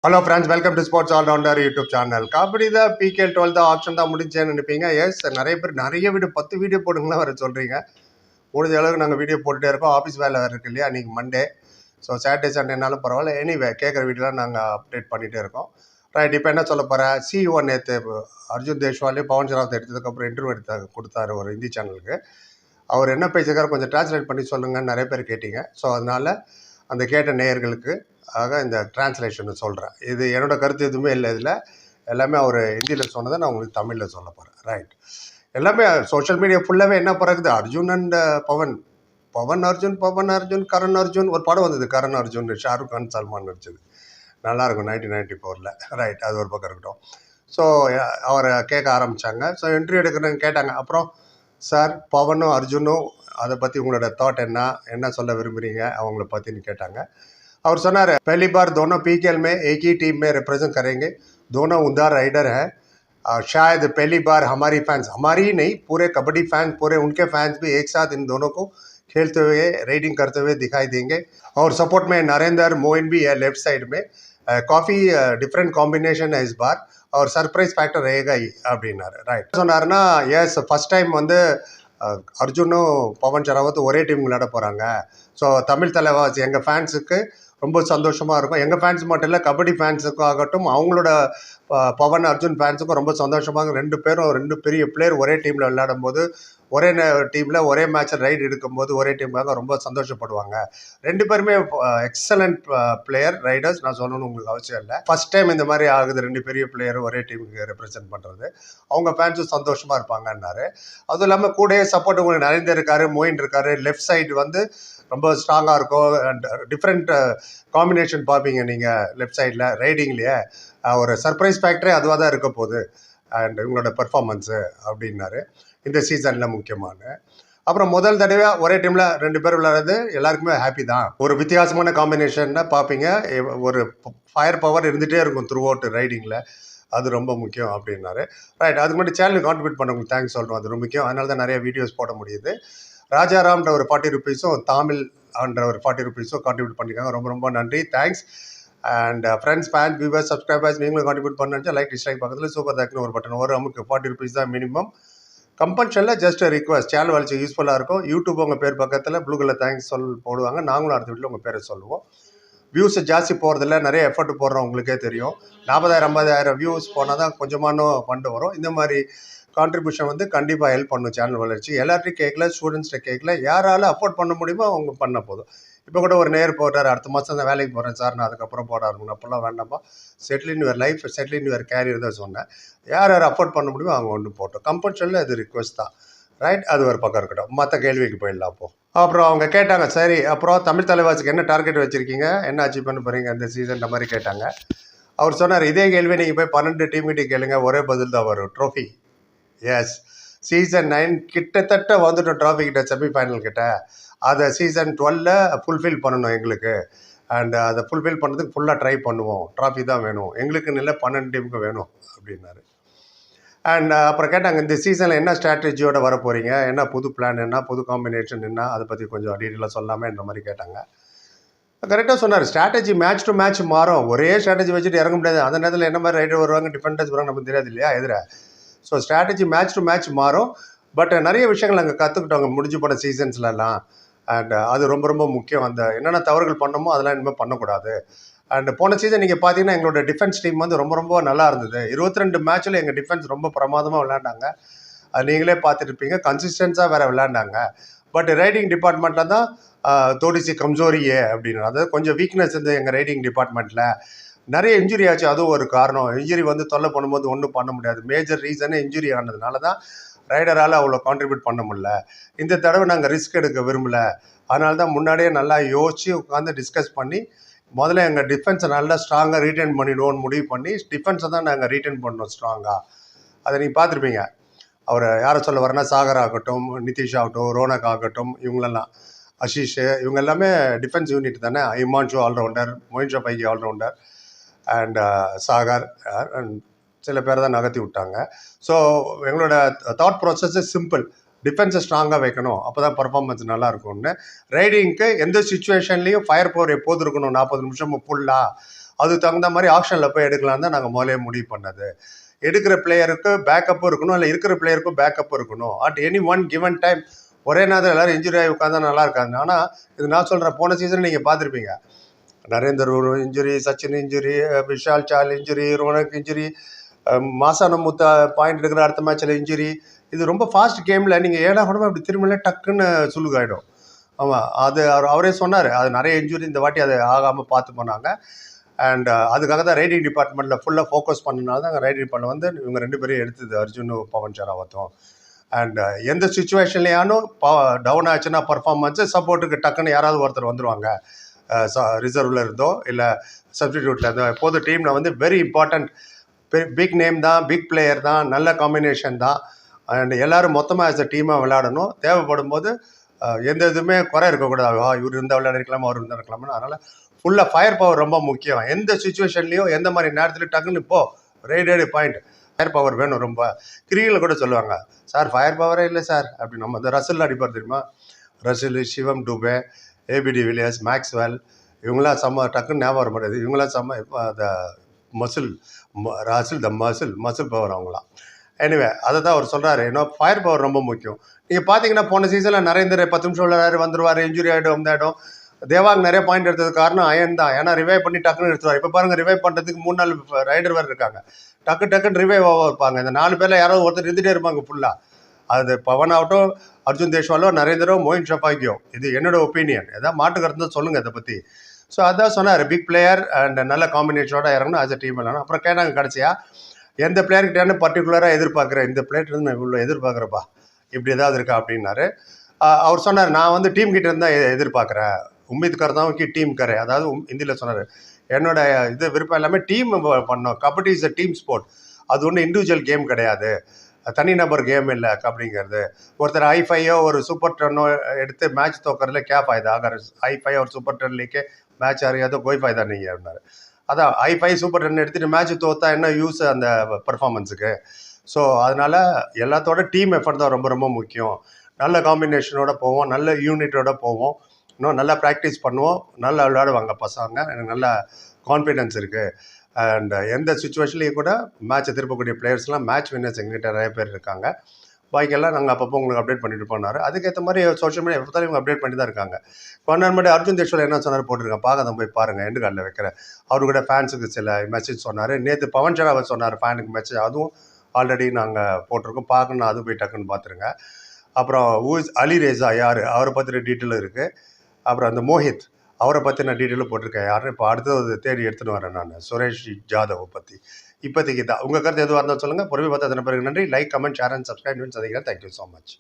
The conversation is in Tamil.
Hello friends, welcome to sports allrounder YouTube channel. Kabaddi தான் பிகேல் 12 தான் ஆப்ஷன் தான் முடிஞ்சேன்னு நினைப்பீங்க. எஸ், நிறைய பேர் நிறைய வீடியோ 10 வீடியோ போடுங்களா வர சொல்கிறீங்க. முடிஞ்ச அளவுக்கு நாங்கள் வீடியோ போட்டுகிட்டே இருக்கோம். ஆஃபீஸ் வேலை வேறு இருக்கு இல்லையா, அன்றைக்கி மண்டே. ஸோ சாட்டர்டே சண்டேனாலும் பரவாயில்ல. எனிவே கேட்குற வீடியோலாம் நாங்கள் அப்டேட் பண்ணிகிட்டே இருக்கோம். ரைட், இப்போ என்ன சொல்ல போகிறேன், CEO நேற்று அர்ஜுன் தேஷ்வாலே பவன் ஷராவத் எடுத்ததுக்கப்புறம் இன்டர்வியூ கொடுத்தாரு ஒரு ஹிந்தி சேனலுக்கு. அவர் என்ன பேசியிருக்காரு கொஞ்சம் டிரான்ஸ்லேட் பண்ணி சொல்லுங்கன்னு நிறைய பேர் கேட்டீங்க. ஸோ அதனால் அந்த கேட்ட நேயர்களுக்கு ஆக இந்த டிரான்ஸ்லேஷனை சொல்கிறேன். இது என்னோட கருத்து எதுவுமே இல்லை, இதில் எல்லாமே அவர் ஹிந்தியில் சொன்னதை நான் உங்களுக்கு தமிழில் சொல்ல போகிறேன். ரைட், எல்லாமே சோஷியல் மீடியா ஃபுல்லாகவே என்ன பிறகுது, அர்ஜுன் அண்ட் பவன், பவன் அர்ஜுன், கரண் அர்ஜுன். ஒரு படம் வந்தது கரண் அர்ஜுன், ஷாருக் கான் சல்மான் நடிச்சது, நல்லாயிருக்கும் 1994. ரைட், அது ஒரு பக்கம் இருக்கட்டும். ஸோ அவரை கேட்க ஆரம்பித்தாங்க. ஸோ இன்டர்வியூ எடுக்கிறவங்க கேட்டாங்க. அப்புறம் சார், பவனும் அர்ஜுனும் அதை பற்றி உங்களோட தாட் என்ன சொல்ல விரும்புகிறீங்க அவங்கள பற்றின்னு கேட்டாங்க. அவர் சொன்னார், पहली बार दोनों पीकेएल में एक ही टीम में रिप्रेजेंट करेंगे, दोनों उमदा राइडर हैं। शायद पहली बार हमारी फैंस, हमारी ही नहीं पूरे कबड्डी फैंस, पूरे उनके फैंस भी एक साथ इन दोनों को खेलते हुए राइडिंग करते हुए दिखाई देंगे। और सपोर्ट में नरेंद्र मोइन भी है लेफ्ट साइड में। काफ़ी डिफरेंट कॉम्बिनेशन है इस बार और सरप्राइज फैक्टर रहेगा ही அப்படின்னாரு. ரைட், சொன்னாருன்னா எஸ், ஃபர்ஸ்ட் டைம் வந்து அர்ஜுனும் பவன் ஷராவத் ஒரே டீம் விளையாட போகிறாங்க. ஸோ தமிழ் தலைவாசி எங்கள் ஃபேன்ஸுக்கு ரொம்ப சந்தோஷமாக இருக்கும். எங்கள் ஃபேன்ஸ் மட்டும் இல்லை, கபடி ஃபேன்ஸுக்கும் ஆகட்டும், அவங்களோட பவன் அர்ஜுன் ஃபேன்ஸுக்கும் ரொம்ப சந்தோஷமாக, ரெண்டு பெரிய பிளேயர் ஒரே டீமில் விளையாடும் போது, ஒரே டீமில் ஒரே மேட்ச்சில் ரைடு எடுக்கும்போது ஒரே டீமுக்காக ரொம்ப சந்தோஷப்படுவாங்க. ரெண்டு பேருமே எக்ஸலண்ட் பிளேயர் ரைடர்ஸ், நான் சொல்லணும்னு உங்களுக்கு அவசியம் இல்லை. ஃபர்ஸ்ட் டைம் இந்த மாதிரி ஆகுது, ரெண்டு பெரிய பிளேயர் ஒரே டீமுக்கு ரெப்ரசென்ட் பண்ணுறது. அவங்க ஃபேன்ஸும் சந்தோஷமாக இருப்பாங்கன்னாரு. அதுவும் இல்லாமல் கூடயே சப்போர்ட் உங்களுக்கு நரேந்தர் இருக்காரு, மோயின் இருக்காரு. லெஃப்ட் சைடு வந்து ரொம்ப ஸ்ட்ராங்காக இருக்கும். அண்ட் டிஃப்ரெண்ட் காம்பினேஷன் பார்ப்பீங்க நீங்கள் லெஃப்ட் சைடில் ரைடிங்லேயே. ஒரு சர்ப்ரைஸ் ஃபேக்டரே அதுவாக தான் இருக்க போகுது அண்ட் இவங்களோட பெர்ஃபார்மன்ஸு அப்படின்னாரு. இந்த சீசனில் முக்கியமான அப்புறம் முதல் தடவையாக ஒரே டீமில் ரெண்டு பேர் விளையாடுறது எல்லாருக்குமே ஹாப்பி தான். ஒரு வித்தியாசமான காம்பினேஷன்னா பார்ப்பீங்க. ஒரு ஃபயர் பவர் இருந்துகிட்டே இருக்கும் த்ரூ அவுட் ரைடிங்கில். அது ரொம்ப முக்கியம் அப்படின்னாரு. ரைட், அதுக்கு முன்னாடி சேனலுக்கு கான்ட்ரிபியூட் பண்ணவங்களுக்கு தேங்க்ஸ் சொல்கிறோம், அது ரொம்ப முக்கியம். அதனால தான் நிறைய வீடியோஸ் போட முடியுது. ராஜாராம்ன்ற ஒரு 40 ருபீஸும் தமிழ் என்ற ஒரு 40 ருபீஸும் கான்ட்ரிபியூட் பண்ணியிருக்காங்க. ரொம்ப ரொம்ப நன்றி, thanks. And friends, fans, viewers, subscribers, நீங்களும் கான்ட்ரிபியூட் பண்ணி லைக் டிஸ்லைக் பக்கத்தில் சூப்பர் தேக்னு ஒரு பட்டன் வரும். நமக்கு 40 ருபீஸ் தான் மினிமம். கம்பல்ஷனில் ஜஸ்ட் ரிக்வஸ்ட், சேனல் வளர்ச்சி யூஸ்ஃபுல்லாக இருக்கும். யூடியூப் உங்கள் பேர் பக்கத்தில் ப்ளூ கலர் தேங்க்ஸ் போடுவாங்க. நாங்களும் அடுத்த வீட்டில் உங்கள் பேரை சொல்லுவோம். வியூஸ் ஜாஸ்தி போகிறதில்ல, நிறைய எஃபர்ட் போடுறோம், உங்களுக்கே தெரியும். 40,000 50,000 வியூஸ் போனால் தான் கொஞ்சமான ஃபண்டு வரும். இந்த மாதிரி கான்ட்ரிபியூஷன் வந்து கண்டிப்பாக ஹெல்ப் பண்ணும் சேனல் வளர்ச்சி. எல்லார்ட்டையும் கேட்கல, ஸ்டூடெண்ட்ஸ்கிட்ட கேட்கல, யாரால் அஃபோர்ட் பண்ண முடியுமோ அவங்க பண்ண போதும். இப்போ கூட ஒரு நேர் போட்டார், அடுத்த மாதம் தான் வேலைக்கு போகிறேன் சார், நான் அதுக்கப்புறம் போட ஆரம்பிக்கணும். அப்போல்லாம் வேண்டாம்ப்பா, settle in your life, settle in your career தான் சொன்னேன். யார் அஃபோர்ட் பண்ண முடியுமோ அவங்க ஒன்று போட்டோம். கம்பல்ஷனில் அது ரிக்வஸ்ட் தான். ரைட், அது ஒரு பக்கம் இருக்கட்டும். மற்ற கேள்விக்கு போயிடலாம். அப்போது அப்புறம் அவங்க கேட்டாங்க, சரி அப்புறம் தமிழ் தலைவாசிக்கு என்ன டார்கெட் வச்சுருக்கீங்க, என்ன அச்சீவ் பண்ண போகிறீங்க இந்த சீசன் மாதிரி கேட்டாங்க. அவர் சொன்னார், இதே கேள்வி நீங்கள் போய் 12 டீம்கிட்ட கேளுங்க, ஒரே பதில் தான் வரும், ட்ரோஃபி. எஸ், சீசன் 9 கிட்டத்தட்ட வந்துட்டோம் ட்ராஃபி கிட்ட, செமிஃபைனல் கிட்ட. அதை சீசன் 12 ஃபுல்ஃபில் பண்ணணும் எங்களுக்கு. அண்ட் அதை ஃபுல்ஃபில் பண்ணுறதுக்கு ஃபுல்லாக ட்ரை பண்ணுவோம். ட்ராஃபி தான் வேணும் எங்களுக்குன்னு இல்லை, 12 டீமுக்கு வேணும் அப்படின்னாரு. அண்ட் அப்புறம் கேட்டாங்க, இந்த சீசனில் என்ன ஸ்ட்ராட்டஜியோடு வர போகிறீங்க, என்ன புது பிளான், என்ன புது காம்பினேஷன், என்ன அதை பற்றி கொஞ்சம் டீட்டெயிலாக சொல்லாமன்ற மாதிரி கேட்டாங்க. கரெக்டாக சொன்னார், ஸ்ட்ராட்டஜி மேட்ச் டு மேட்ச் மாறும். ஒரே ஸ்ட்ராட்டஜி வச்சுட்டு இறங்க முடியாது. அந்த நேரத்தில் என்ன மாதிரி ரைடர் வருவாங்க, டிஃபெண்டர்ஸ் வருவாங்க, நமக்கு தெரியாது இல்லையா எதிர. So strategy match to match மாறும். பட் நிறைய விஷயங்கள் நாங்கள் கற்றுக்கிட்டோங்க முடிஞ்சு போன சீசன்ஸ்லாம். அண்ட் அது ரொம்ப ரொம்ப முக்கியம். அந்த என்னென்ன தவறுகள் பண்ணமோ அதெல்லாம் இனிமேல் பண்ணக்கூடாது. அண்ட் போன சீசன் நீங்கள் பார்த்தீங்கன்னா எங்களோட டிஃபென்ஸ் டீம் வந்து ரொம்ப ரொம்ப நல்லா இருந்தது. 22 மேட்ச்சில் எங்கள் டிஃபென்ஸ் ரொம்ப பிரமாதமாக விளையாண்டாங்க. அது நீங்களே பார்த்துருப்பீங்க. கன்சிஸ்டன்ஸாக வேறு விளையாண்டாங்க. பட் ரைடிங் டிபார்ட்மெண்ட்டில் தான் தோடிசி கம்சோரியே அப்படின்னு, அதாவது கொஞ்சம் வீக்னஸ் இருந்தது எங்கள் ரைடிங் டிபார்ட்மெண்ட்டில். நிறைய இன்ஜுரி ஆச்சு, அதுவும் ஒரு காரணம். இன்ஜுரி வந்து தொல்லை பண்ணும்போது ஒன்றும் பண்ண முடியாது. மேஜர் ரீசனே இன்ஜுரி ஆனதுனால தான் ரைடரால் அவ்வளோ கான்ட்ரிபியூட் பண்ண முடியல. இந்த தடவை நாங்கள் ரிஸ்க் எடுக்க விரும்பலை. அதனால தான் முன்னாடியே நல்லா யோசித்து உட்காந்து டிஸ்கஸ் பண்ணி முதல்ல எங்கள் டிஃபென்ஸை நல்லா ஸ்ட்ராங்காக ரீட்டைன் பண்ணிவிடுவோன்னு முடிவு பண்ணி டிஃபென்ஸை தான் நாங்கள் ரீட்டைன் பண்ணோம் ஸ்ட்ராங்காக. அதை நீங்கள் பார்த்துருப்பீங்க. அவர் யாரை சொல்ல வரேன்னா, சாகர் ஆகட்டும், நிதிஷ் ஆகட்டும், ரோனக் ஆகட்டும், இவங்களெல்லாம், ஆஷிஷ், இவங்க எல்லாமே டிஃபென்ஸ் யூனிட் தானே. Himanshu allrounder, Moin Shah Baigi allrounder, and Sagar and சில பேர் தான் நகர்த்தி விட்டாங்க. ஸோ எங்களோட தாட் ப்ராசஸ் சிம்பிள், டிஃபென்ஸை ஸ்ட்ராங்காக வைக்கணும், அப்போ தான் பர்ஃபார்மன்ஸ் நல்லாயிருக்கும்னு. ரைடிங்க்கு எந்த சுச்சுவேஷன்லேயும் ஃபயர் பவர் எப்போது இருக்கணும், 40 நிமிஷம் ஃபுல்லாக. அதுக்கு தகுந்த மாதிரி ஆப்ஷனில் போய் எடுக்கலாம் தான் நாங்கள் முதலே முடிவு பண்ணது. எடுக்கிற பிளேயருக்கு பேக்கப்பும் இருக்கணும், இல்லை இருக்கிற பிளேயருக்கும் பேக்கப்பும் இருக்கணும். At any one given time ஒரே நேரத்தில் எல்லாரும் இன்ஜுரி ஆகி உட்காந்தா நல்லா இருக்காங்க. ஆனால் இது நான் சொல்கிறேன், போன சீசன் நீங்கள் பார்த்துருப்பீங்க, நரேந்தர் ஒரு இன்ஜுரி, சச்சின் இன்ஜுரி, விஷால் சால் இன்ஜுரி, ரோனக் இன்ஜுரி, மாசான முத்தா பாயிண்ட் எடுக்கிற அடுத்த மேட்ச்சில் இன்ஜுரி. இது ரொம்ப ஃபாஸ்ட் கேமில் நீங்கள் ஏடா கூடமா இப்படி திரும்பல டக்குன்னு சுழுகாயிடும். ஆமாம், அது அவரே சொன்னார், அது நிறைய இன்ஜுரி இந்த வாட்டி அது ஆகாமல் பார்த்து போனாங்க. அண்ட் அதுக்காக தான் ரைடிங் டிபார்ட்மெண்ட்டில் ஃபுல்லாக ஃபோக்கஸ் பண்ணனால தான் ரைடிங் டிபார்ட்மெண்ட் வந்து இவங்க 2 பேரையும் எடுத்தது, அர்ஜுனும் பவன் ஷராவத்தும். அண்ட் எந்த சுச்சுவேஷன்லையானும் டவுன் ஆச்சுன்னா பர்ஃபார்மன்ஸு சப்போர்ட்டுக்கு டக்குன்னு யாராவது ஒருத்தர் வந்துடுவாங்க, ரிசர்வில் இருந்தோ இல்லை சப்ஸ்டிடியூட்டில் இருந்தோ. எப்போது டீமில் வந்து வெரி இம்பார்ட்டண்ட் பிக் நேம் தான், பிக் பிளேயர் தான், நல்ல காம்பினேஷன் தான். அண்ட் எல்லோரும் மொத்தமாக ஆஸ் அ டீமாக விளையாடணும். தேவைப்படும் போது எந்த இதுவுமே குறை இருக்கக்கூடாது, இவர் இருந்தால் விளையாடிருக்கலாம், அவர் இருந்தால் இருக்கலாம்னு. அதனால் ஃபுல்லாக ஃபயர் பவர் ரொம்ப முக்கியம். எந்த சுச்சுவேஷன்லையும் எந்த மாதிரி நேரத்தில் டக்குன்னு இப்போ ரைடேடு பாயிண்ட் ஃபயர் பவர் வேணும். ரொம்ப கிரிக்கெட்டில் கூட சொல்லுவாங்க, சார் ஃபயர் பவரே இல்லை சார் அப்படி. நம்ம இந்த ரசில் அடிப்பார் தெரியுமா, ரசில், சிவம் டூபே, ஏபிடி வில்லியர்ஸ், மேக்ஸ்வெல், இவங்களாம் செம்ம டக்குன்னு ஞாபகம் வர மாட்டேது. இவங்களாம் செம்ம த மசில் ரசில், த மசில் பவர் அவங்களாம். எனிவே அதை தான் அவர் சொல்கிறாரு, இன்னும் ஃபயர் பவர் ரொம்ப முக்கியம். நீங்கள் பார்த்தீங்கன்னா போன சீசனில் நரேந்தர் 10 நிமிஷம் விளையாடு வந்துடுவார், இன்ஜுரி ஆகிடும் வந்தாயிடும். தேவாக் நிறைய பாயிண்ட் எடுத்ததுக்கு காரணம் அயன் தான். ஏன்னா ரிவைவ் பண்ணி டக்குன்னு எடுத்துவார். இப்போ பாருங்கள், ரிவைவ் பண்ணுறதுக்கு 3 நாள் ரைடர் வேறு இருக்காங்க, டக்குன்னு ரிவைவ் இருப்பாங்க. இந்த 4 பேரில் யாராவது ஒருத்தர் இருந்துகிட்டே இருப்பாங்க ஃபுல்லாக. அது பவன் ஆகட்டும், அர்ஜுன் தேஷ்வாலோ, நரேந்தரோ, மோயின் ஷஃபாக்கியோ. இது என்னோட ஒப்பீனியன். எதாவது மாட்டு கருத்து தான் சொல்லுங்கள் இதை பற்றி. ஸோ அதான் சொன்னார், பிக் பிளேயர் அண்ட் நல்ல காம்பினேஷனோட இறங்கணும் ஆஸ் அ டீம் விளாடணும். அப்புறம் கேட்டாங்க கடைசியாக, எந்த பிளேயர்கிட்ட பர்டிகுலராக எதிர்பார்க்குறேன், இந்த பிளேயர்லேருந்து நான் இவ்வளோ எதிர்பார்க்குறப்பா, இப்படி ஏதாவது இருக்கா அப்படின்னாரு. அவர் சொன்னார், நான் வந்து டீம் கிட்ட இருந்தால் எதிர்பார்க்குறேன், உம்மீத் கர்தாவுக்கு டீம் கரை, அதாவது ஹிந்தியில் சொன்னார், என்னோட இது விருப்பம் எல்லாமே டீம் பண்ணோம். Kabaddi is a team sport, அது ஒன்றும் இண்டிவிஜுவல் கேம் கிடையாது, தனிநபர் கேம் இல்லை அப்படிங்கிறது. ஒருத்தர் ஐ5 ஒரு சூப்பர் டர்னோ எடுத்து மேட்ச் தோக்கறதுல क्या फ़ायदा, अगर ஐ5 और सुपर टर्न लेके मैच आ रही है तो कोई फ़ायदा नहीं है அப்படின்னாரு. அதான் ஐ5 சூப்பர் டர்ன் எடுத்துகிட்டு மேட்ச் தோத்தா என்ன யூஸ் அந்த பர்ஃபார்மன்ஸுக்கு. ஸோ அதனால் எல்லாத்தோட டீம் எஃபர்ட் தான் ரொம்ப ரொம்ப முக்கியம். நல்ல காம்பினேஷனோட போவோம், நல்ல யூனிட்டோட போவோம், இன்னும் நல்லா ப்ராக்டிஸ் பண்ணுவோம், நல்லா விளையாடுவாங்க பசங்க, எனக்கு நல்ல கான்ஃபிடென்ஸ் இருக்குது. அண்ட் எந்த சுச்சுவேஷன்லேயும் கூட மேட்சை திருப்பக்கூடிய பிளேயர்ஸ்லாம் மேட்ச் வின்னர்ஸ் எங்ககிட்ட நிறைய பேர் இருக்காங்க. பாக்கியெல்லாம் நாங்கள் அப்பப்போ உங்களுக்கு அப்டேட் பண்ணிட்டு போனார். அதுக்கேற்ற மாதிரி சோஷியல் மீடியா எப்போ இவங்க அப்டேட் பண்ணி தான் இருக்காங்க. கொஞ்ச நேரம் அர்ஜுன் தேஷ்வால் என்ன சொன்னார் போட்டிருக்கேன், பார்க்க போய் பாருங்கள், எண்டு காலில் வைக்கிறேன். அவரு கூட ஃபேன்ஸுக்கு சில மெசேஜ் சொன்னார். நேற்று பவன் ஷராவத் சொன்னார் ஃபேனுக்கு மெசேஜ், அதுவும் ஆல்ரெடி நாங்கள் போட்டிருக்கோம், பார்க்கணும், அது போய் டக்குன்னு பார்த்துருங்க. அப்புறம் அலி ரேசா யார், அவரை பற்றின டீட்டெயிலும் இருக்குது. அப்புறம் அந்த மோஹித், அவரை பற்றின டீட்டெயிலும் போட்டிருக்கேன். யாருன்னு இப்போ அடுத்தது தேடி எடுத்துன்னு வரேன் நான், சுரேஷ் ஜாதவை பற்றி. இப்போதைக்கு தான். உங்கள் கருத்து எதுவாக இருந்தாலும் சொல்லுங்கள். பொறுமை பார்த்து அதனை பிறகு நன்றி. Like, comment, share and subscribe சந்திக்கிறேன். Thank you so much.